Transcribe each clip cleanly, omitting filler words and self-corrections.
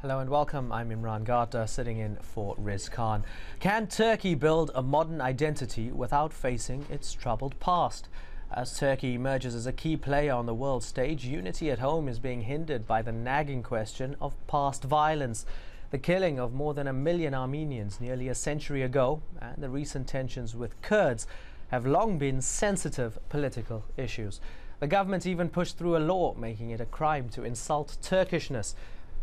Hello and welcome. I'm Imran Gata, sitting in for Riz Khan. Can Turkey build a modern identity without facing its troubled past? As Turkey emerges as a key player on the world stage, unity at home is being hindered by the nagging question of past violence. The killing of more than 1 million Armenians nearly a century ago and the recent tensions with Kurds have long been sensitive political issues. The government even pushed through a law making it a crime to insult Turkishness.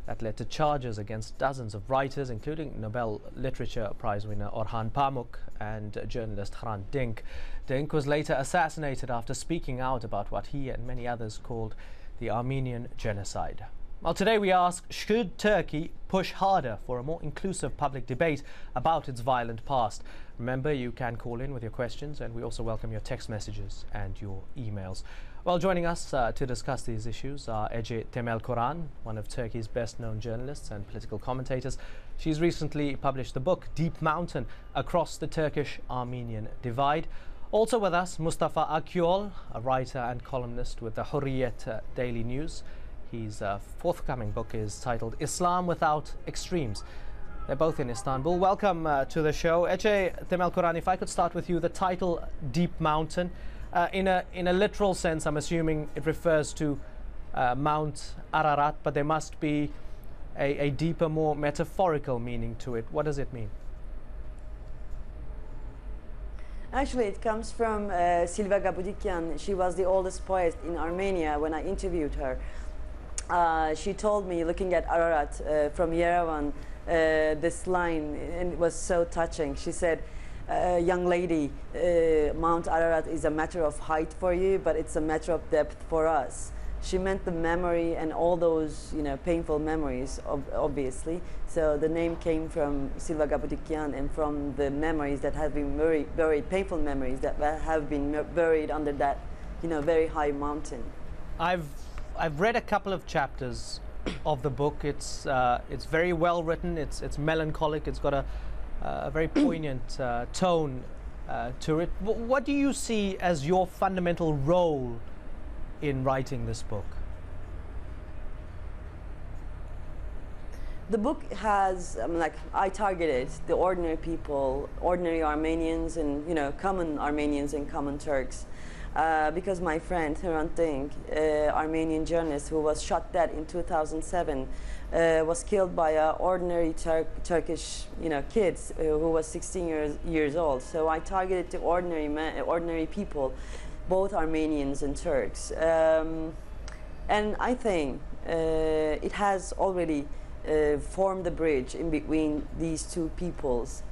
That led to charges against dozens of writers, including Nobel Literature Prize winner Orhan Pamuk and journalist Hrant Dink. Dink was later assassinated after speaking out about what he and many others called the Armenian genocide. Well, today we ask, should Turkey push harder for a more inclusive public debate about its violent past? Remember, you can call in with your questions, and we also welcome your text messages and your emails. Well, joining us to discuss these issues are Ece Temelkuran, one of Turkey's best-known journalists and political commentators. She's recently published the book Deep Mountain: Across the Turkish-Armenian Divide. Also with us, Mustafa Akyol, a writer and columnist with the Hurriyet Daily News. His forthcoming book is titled Islam Without Extremes. They're both in Istanbul. Welcome to the show. Ece Temelkuran, if I could start with you, the title Deep Mountain. In a literal sense, I'm assuming it refers to Mount Ararat, but there must be a deeper, more metaphorical meaning to it. What does it mean? Actually, it comes from Silva Gabudikyan. She was the oldest poet in Armenia when I interviewed her. She told me, looking at Ararat from Yerevan, this line, and it was so touching. She said, young lady, Mount Ararat is a matter of height for you, but it's a matter of depth for us. She meant the memory and all those, painful memories, obviously. So the name came from Silva Gabudikyan and from the memories that have been buried, painful memories that have been buried under that, very high mountain. I've read a couple of chapters of the book. It's very well written. It's melancholic. It's got a very poignant tone to it. What do you see as your fundamental role in writing this book? The book has, I targeted the ordinary people, ordinary Armenians and, common Armenians and common Turks. Because my friend Hrant Dink, Armenian journalist who was shot dead in 2007, was killed by ordinary Turkish, kids who was 16 years old. So I targeted the ordinary people, both Armenians and Turks. And I think it has already formed a bridge in between these two peoples.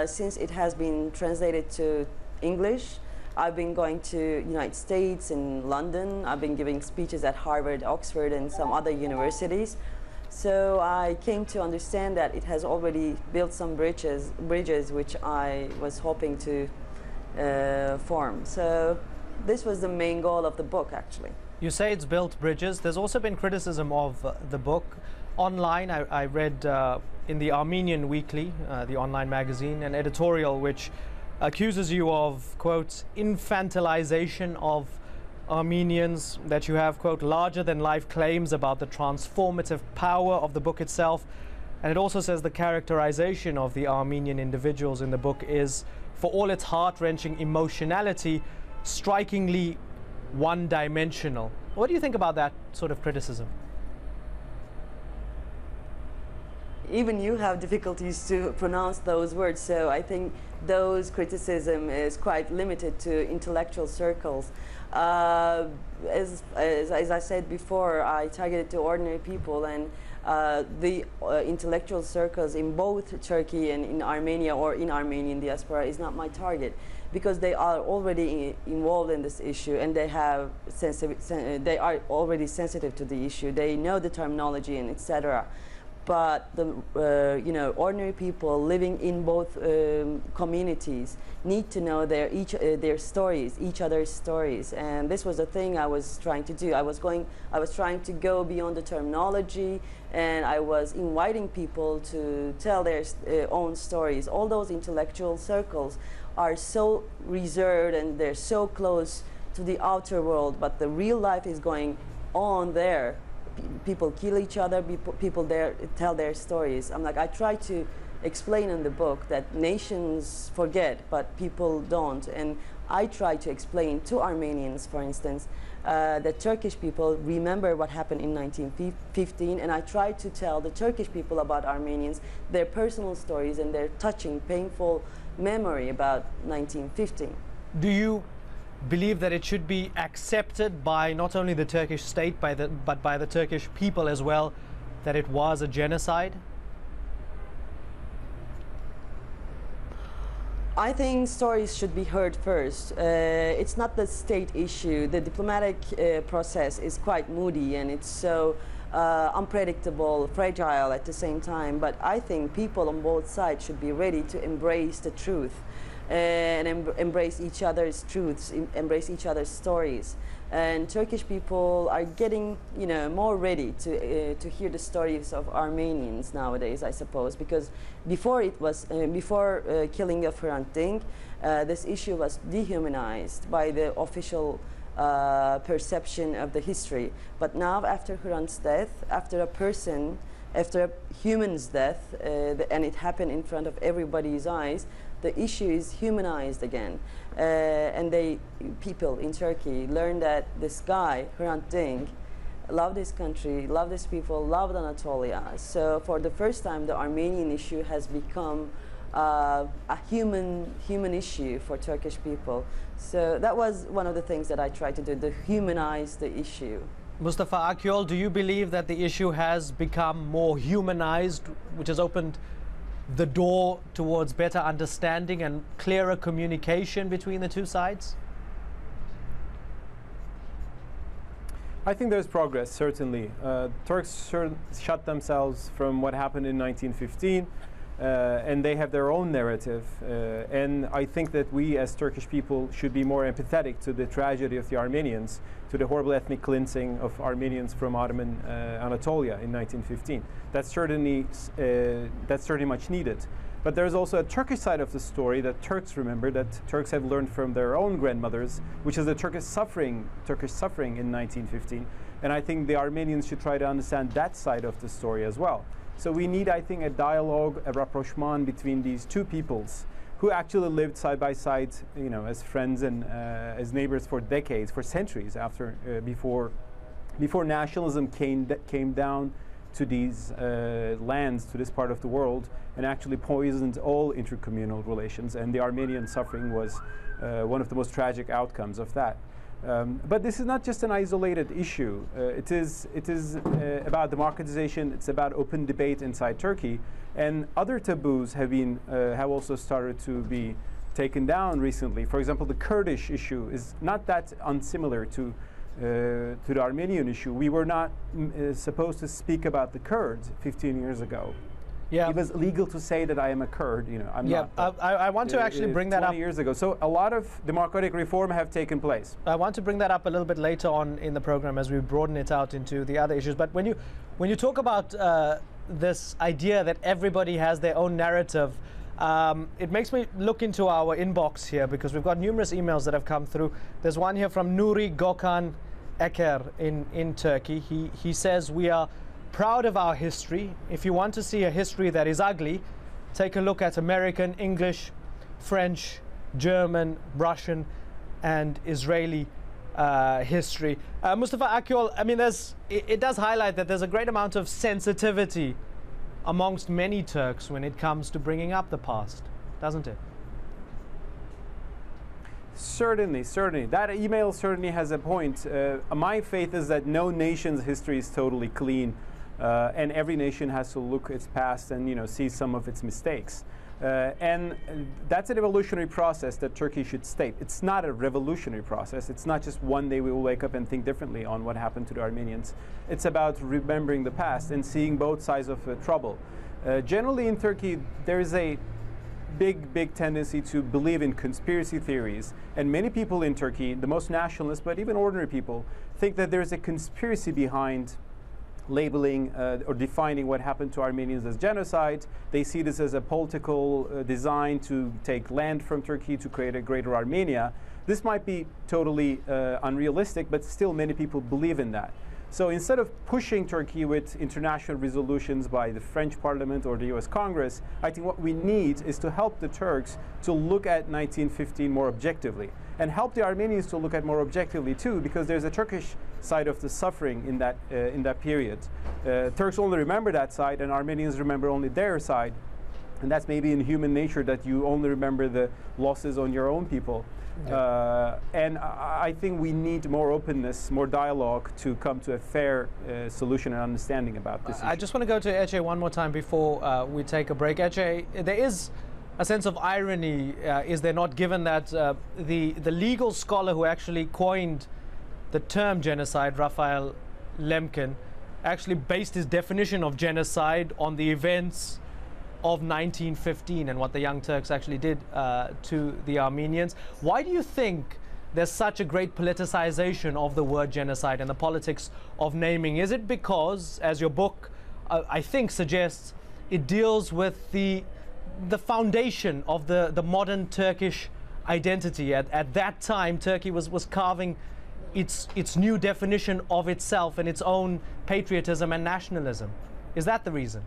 Since it has been translated to English, I've been going to United States and London. I've been giving speeches at Harvard, Oxford, and some other universities. So I came to understand that it has already built some bridges which I was hoping to form. So this was the main goal of the book, actually. You say it's built bridges. There's also been criticism of the book. Online, I read in the Armenian Weekly, the online magazine, an editorial which accuses you of, quote, infantilization of Armenians, that you have, quote, larger-than-life claims about the transformative power of the book itself. And it also says the characterization of the Armenian individuals in the book is, for all its heart-wrenching emotionality, strikingly one-dimensional. What do you think about that sort of criticism? Even you have difficulties to pronounce those words, so I think those criticism is quite limited to intellectual circles. As I said before, I targeted to ordinary people, and the intellectual circles in both Turkey and in Armenia or in Armenian diaspora is not my target, because they are already involved in this issue and they have they are already sensitive to the issue. They know the terminology and etc. But the ordinary people living in both communities need to know their stories, each other's stories, and this was the thing I was trying to do. I was trying to go beyond the terminology, and I was inviting people to tell their own stories. All those intellectual circles are so reserved and they're so close to the outer world, but the real life is going on there people kill each other, people there tell their stories. I'm like, I try to explain in the book that nations forget, but people don't. And I try to explain to Armenians, for instance, that Turkish people remember what happened in 1915, and I try to tell the Turkish people about Armenians, their personal stories and their touching, painful memory about 1915. Do you believe that it should be accepted by not only the Turkish state, but by the Turkish people as well, that it was a genocide? I think stories should be heard first. It's not the state issue. The diplomatic process is quite moody, and it's so unpredictable, fragile at the same time. But I think people on both sides should be ready to embrace the truth and embrace each other's truths, embrace each other's stories. And Turkish people are getting, more ready to hear the stories of Armenians nowadays, I suppose, because before it was before killing of Hrant Dink, this issue was dehumanized by the official perception of the history. But now, after Hrant's death, after a human's death, and it happened in front of everybody's eyes, the issue is humanized again. And people in Turkey learned that this guy, Hrant Dink, loved his country, loved his people, loved Anatolia. So for the first time, the Armenian issue has become a human issue for Turkish people. So that was one of the things that I tried to do, to humanize the issue. Mustafa Akyol, do you believe that the issue has become more humanized, which has opened the door towards better understanding and clearer communication between the two sides? I think there's progress, certainly. Turks shut themselves from what happened in 1915, and they have their own narrative. And I think that we as Turkish people should be more empathetic to the tragedy of the Armenians, to the horrible ethnic cleansing of Armenians from Ottoman Anatolia in 1915. That's certainly much needed. But there's also a Turkish side of the story that Turks remember, that Turks have learned from their own grandmothers, which is the Turkish suffering in 1915. And I think the Armenians should try to understand that side of the story as well. So we need, I think, a dialogue, a rapprochement between these two peoples who actually lived side by side, as friends and as neighbors for decades, for centuries before nationalism came down to these lands, to this part of the world, and actually poisoned all intercommunal relations. And the Armenian suffering was one of the most tragic outcomes of that. But this is not just an isolated issue. It is about democratization. It's about open debate inside Turkey, and other taboos have also started to be taken down recently. For example, the Kurdish issue is not that unsimilar to the Armenian issue. We were not supposed to speak about the Kurds 15 years ago. Yeah. It was illegal to say that I am a Kurd. I'm not. I want to actually bring that up 20 years ago. So a lot of democratic reform have taken place. I want to bring that up a little bit later on in the program as we broaden it out into the other issues. But when you talk about this idea that everybody has their own narrative, it makes me look into our inbox here, because we've got numerous emails that have come through. There's one here from Nuri Gökhan Eker in Turkey. He says, we are proud of our history. If you want to see a history that is ugly, take a look at American, English, French, German, Russian, and Israeli history. Mustafa Akyol, I mean, it does highlight that there's a great amount of sensitivity amongst many Turks when it comes to bringing up the past, doesn't it? Certainly. That email certainly has a point. My faith is that no nation's history is totally clean, and every nation has to look its past and see some of its mistakes. And that's an evolutionary process that Turkey should state. It's not a revolutionary process. It's not just one day we will wake up and think differently on what happened to the Armenians. It's about remembering the past and seeing both sides of trouble. Generally in Turkey, there is a big tendency to believe in conspiracy theories. And many people in Turkey, the most nationalists, but even ordinary people, think that there's a conspiracy behind labeling or defining what happened to Armenians as genocide. They see this as a political design to take land from Turkey to create a greater Armenia. This might be totally unrealistic, but still many people believe in that. So instead of pushing Turkey with international resolutions by the French Parliament or the US Congress, I think what we need is to help the Turks to look at 1915 more objectively, and help the Armenians to look at more objectively too, because there's a Turkish side of the suffering in that period. Turks only remember that side, and Armenians remember only their side. And that's maybe in human nature, that you only remember the losses on your own people. And I think we need more openness, more dialogue to come to a fair solution and understanding about this issue. I just want to go to Ece one more time before we take a break. Ece, there is a sense of irony, is there not, given that the legal scholar who actually coined the term genocide, Raphael Lemkin, actually based his definition of genocide on the events of 1915 and what the Young Turks actually did to the Armenians. Why do you think there's such a great politicization of the word genocide and the politics of naming? Is it because, as your book I think suggests, it deals with the foundation of the modern Turkish identity? At that time, Turkey was carving its new definition of itself and its own patriotism and nationalism. Is that the reason?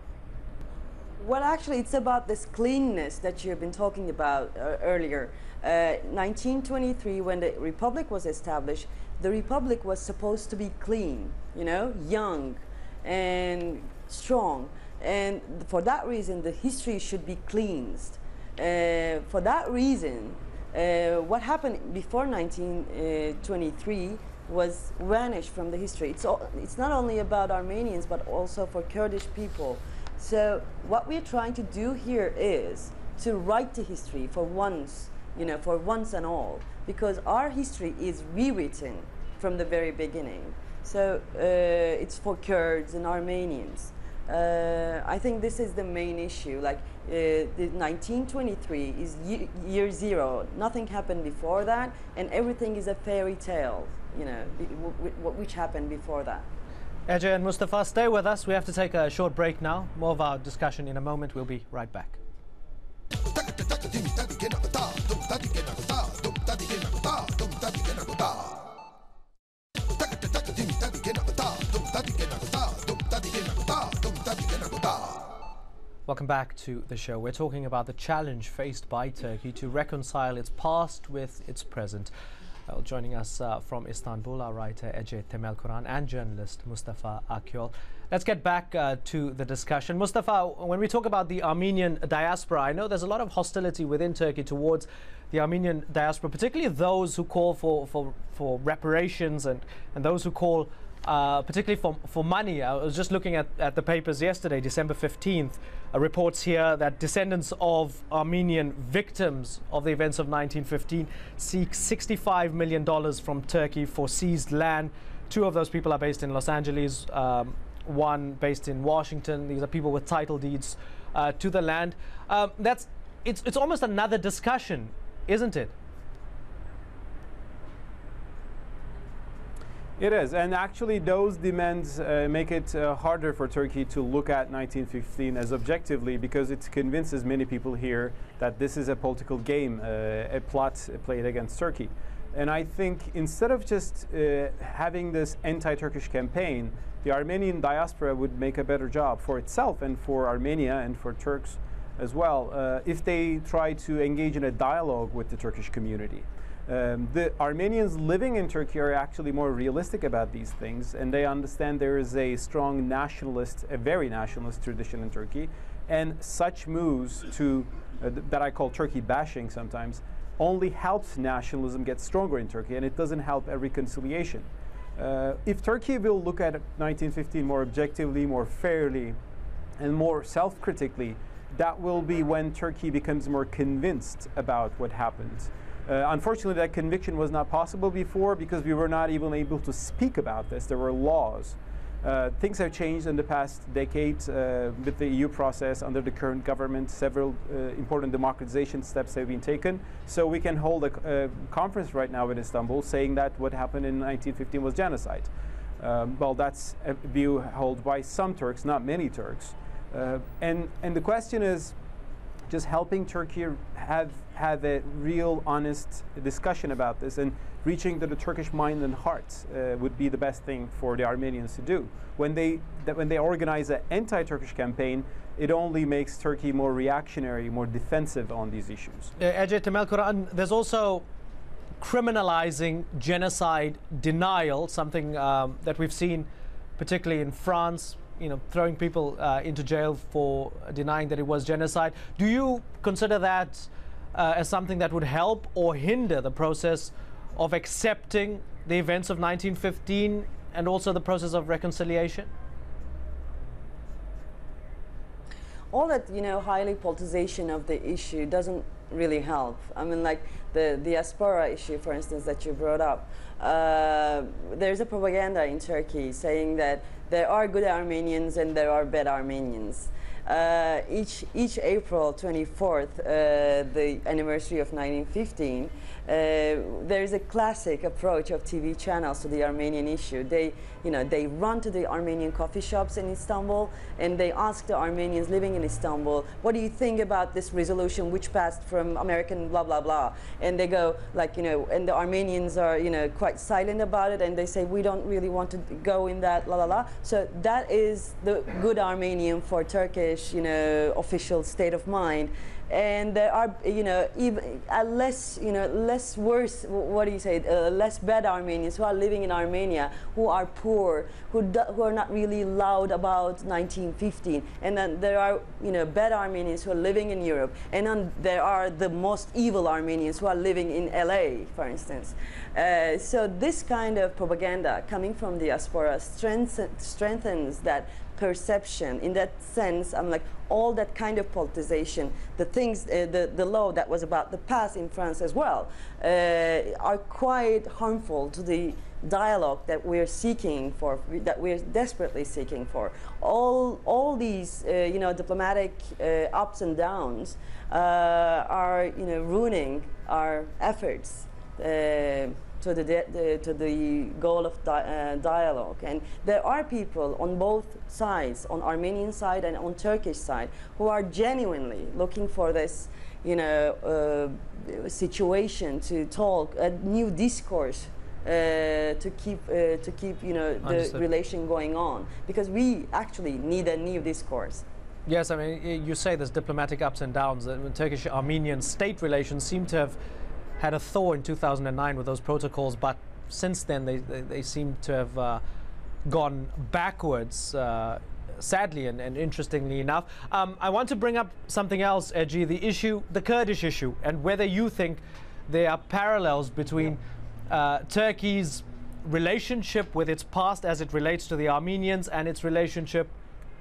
Well, actually, it's about this cleanness that you've been talking about earlier. 1923, when the Republic was established, the Republic was supposed to be clean, you know, young and strong. And for that reason, the history should be cleansed. For that reason, what happened before 1923 was vanished from the history. It's not only about Armenians, but also for Kurdish people. So what we're trying to do here is to write the history for once, you know, for once and all, because our history is rewritten from the very beginning. So it's for Kurds and Armenians. I think this is the main issue. Like the 1923 is year zero. Nothing happened before that, and everything is a fairy tale, you know, which happened before that. Ece and Mustafa, stay with us. We have to take a short break now. More of our discussion in a moment. We'll be right back. Welcome back to the show. We're talking about the challenge faced by Turkey to reconcile its past with its present. Joining us from Istanbul, our writer Ece Temelkuran and journalist Mustafa Akyol. Let's get back to the discussion. Mustafa, when we talk about the Armenian diaspora, I know there's a lot of hostility within Turkey towards the Armenian diaspora, particularly those who call for reparations and those who call particularly for money. I was just looking at the papers yesterday, December 15th, reports here that descendants of Armenian victims of the events of 1915 seek $65 million from Turkey for seized land. Two of those people are based in Los Angeles, one based in Washington. These are people with title deeds to the land. It's almost another discussion, isn't it? It is, and actually those demands make it harder for Turkey to look at 1915 as objectively, because it convinces many people here that this is a political game, a plot played against Turkey. And I think instead of just having this anti-Turkish campaign, the Armenian diaspora would make a better job for itself and for Armenia and for Turks as well if they try to engage in a dialogue with the Turkish community. The Armenians living in Turkey are actually more realistic about these things, and they understand there is a strong nationalist, a very nationalist tradition in Turkey, and such moves to that I call Turkey bashing sometimes only helps nationalism get stronger in Turkey, and it doesn't help a reconciliation. If Turkey will look at 1915 more objectively, more fairly, and more self-critically, that will be when Turkey becomes more convinced about what happened. Unfortunately, that conviction was not possible before because we were not even able to speak about this. There were laws. Things have changed in the past decade with the EU process under the current government. Several important democratization steps have been taken. So we can hold a conference right now in Istanbul saying that what happened in 1915 was genocide. Well, that's a view held by some Turks, not many Turks. And the question is, just helping Turkey have a real, honest discussion about this, and reaching to the Turkish mind and heart would be the best thing for the Armenians to do. When they organize an anti-Turkish campaign, it only makes Turkey more reactionary, more defensive on these issues. Ece Temel Kur'an, there's also criminalizing genocide denial, something that we've seen particularly in France, throwing people into jail for denying that it was genocide. Do you consider that as something that would help or hinder the process of accepting the events of 1915 and also the process of reconciliation? All that, highly politicization of the issue doesn't really help. I mean, like the diaspora issue, for instance, that you brought up. There's a propaganda in Turkey saying that there are good Armenians and there are bad Armenians. Each April 24th, the anniversary of 1915, there's a classic approach of TV channels to the Armenian issue. They run to the Armenian coffee shops in Istanbul and they ask the Armenians living in Istanbul, what do you think about this resolution which passed from American blah blah blah? And they go like, and the Armenians are quite silent about it, and they say we don't really want to go in that la la la. So that is the good Armenian for Turkish official state of mind. And there are, even less worse, what do you say, less bad Armenians who are living in Armenia, who are poor, who are not really loud about 1915. And then there are, bad Armenians who are living in Europe. And then there are the most evil Armenians who are living in LA, for instance. So this kind of propaganda coming from diaspora strengthens that perception. In that sense, I'm like, all that kind of politicization, the things, the law that was about the past in France as well, are quite harmful to the dialogue that we're seeking for, that we're desperately seeking for. All these, diplomatic ups and downs are, ruining our efforts to the goal of dialogue. And there are people on both sides, on Armenian side and on Turkish side, who are genuinely looking for this, situation to talk, a new discourse to keep the relation going on, because we actually need a new discourse. Yes, I mean, you say there's diplomatic ups and downs. Turkish-Armenian state relations seem to have had a thaw in 2009 with those protocols, but since then they seem to have gone backwards, sadly and interestingly enough. I want to bring up something else, Ece, the Kurdish issue, and whether you think there are parallels between Turkey's relationship with its past as it relates to the Armenians and its relationship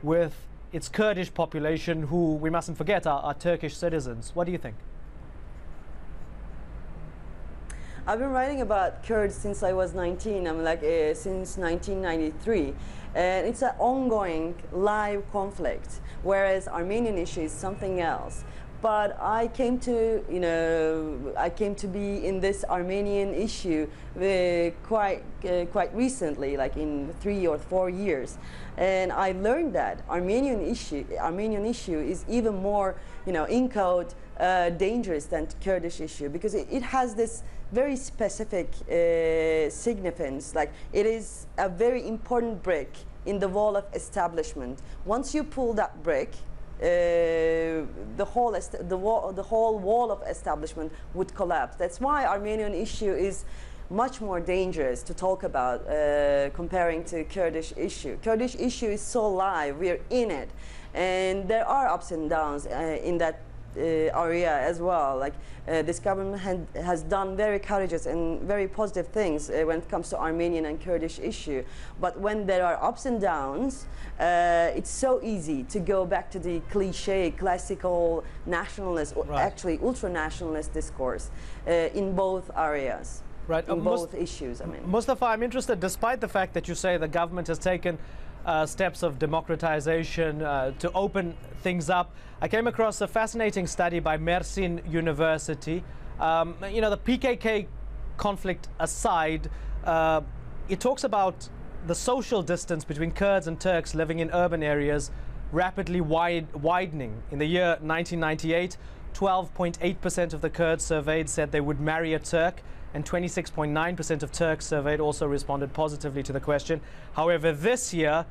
with its Kurdish population, who, we mustn't forget, are Turkish citizens. What do you think? I've been writing about Kurds since I was 19. I'm like, since 1993. And it's an ongoing live conflict, whereas Armenian issue is something else. But I came to, be in this Armenian issue quite recently, like in 3 or 4 years. And I learned that Armenian issue is even more, in code, dangerous than Kurdish issue, because it has this very specific significance. Like, it is a very important brick in the wall of establishment. Once you pull that brick, the whole wall of establishment would collapse. That's why Armenian issue is much more dangerous to talk about comparing to Kurdish issue. Kurdish issue is so live, we're in it, and there are ups and downs in that area as well. Like this government has done very courageous and very positive things when it comes to Armenian and Kurdish issue. But when there are ups and downs, it's so easy to go back to the cliche, classical nationalist, or actually ultra-nationalist discourse in both areas. Right. In both issues, I mean. Mustafa, I'm interested, despite the fact that you say the government has taken steps of democratization to open things up, I came across a fascinating study by Mersin University. The PKK conflict aside, it talks about the social distance between Kurds and Turks living in urban areas rapidly widening. In the year 1998, 12.8% of the Kurds surveyed said they would marry a Turk, and 26.9% of Turks surveyed also responded positively to the question. However, this year,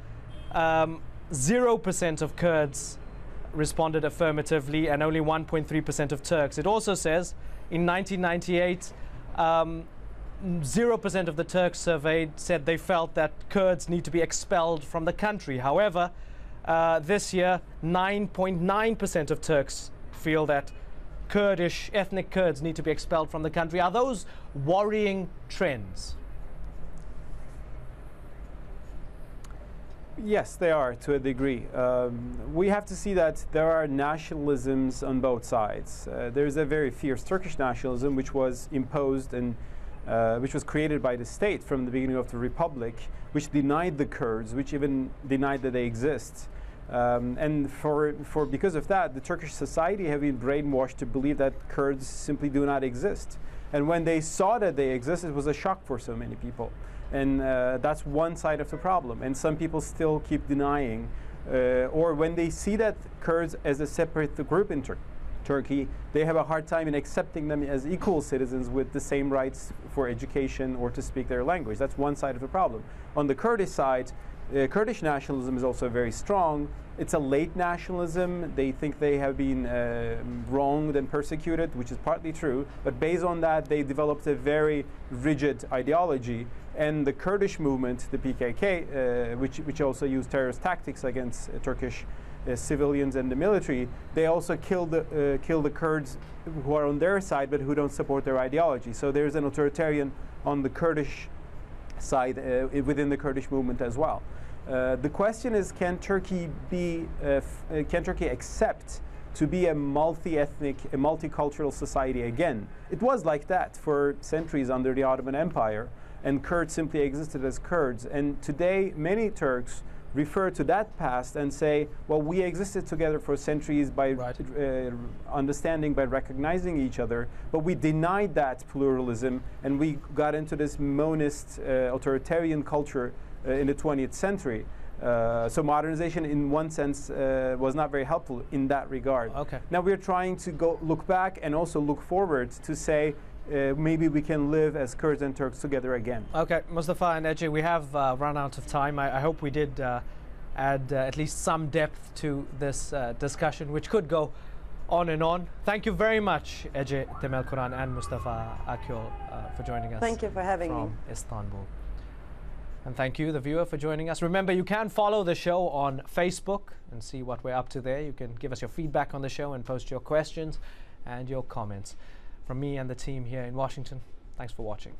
0% of Kurds responded affirmatively and only 1.3% of Turks. It also says in 1998, 0% of the Turks surveyed said they felt that Kurds need to be expelled from the country. However, this year, 9.9% of Turks feel that Kurdish, ethnic Kurds need to be expelled from the country. Are those worrying trends? Yes, they are, to a degree. We have to see that there are nationalisms on both sides. There's a very fierce Turkish nationalism which was imposed and which was created by the state from the beginning of the Republic, which denied the Kurds, which even denied that they exist. And because of that, the Turkish society have been brainwashed to believe that Kurds simply do not exist. And when they saw that they exist, it was a shock for so many people. And that's one side of the problem. And some people still keep denying, or when they see that Kurds as a separate group in Turkey, they have a hard time in accepting them as equal citizens with the same rights for education or to speak their language. That's one side of the problem. On the Kurdish side, Kurdish nationalism is also very strong. It's a late nationalism. They think they have been wronged and persecuted, which is partly true. But based on that, they developed a very rigid ideology. And the Kurdish movement, the PKK, which also used terrorist tactics against Turkish civilians and the military, they also kill the Kurds who are on their side but who don't support their ideology. So there's an authoritarian on the Kurdish side within the Kurdish movement as well. The question is, can Turkey accept to be a multi-ethnic, a multicultural society again? It was like that for centuries under the Ottoman Empire, and Kurds simply existed as Kurds. And today, many Turks refer to that past and say, well, we existed together for centuries by understanding, by recognizing each other, but we denied that pluralism, and we got into this monist, authoritarian culture in the 20th century. So modernization, in one sense, was not very helpful in that regard. Okay. Now we're trying to look back and also look forward to say, maybe we can live as Kurds and Turks together again. Okay, Mustafa and Ece, we have run out of time. I hope we did add at least some depth to this discussion, which could go on and on. Thank you very much, Ece Temelkuran and Mustafa Akyol, for joining us. Thank you for having me. From Istanbul. And thank you, the viewer, for joining us. Remember, you can follow the show on Facebook and see what we're up to there. You can give us your feedback on the show and post your questions and your comments. From me and the team here in Washington, thanks for watching.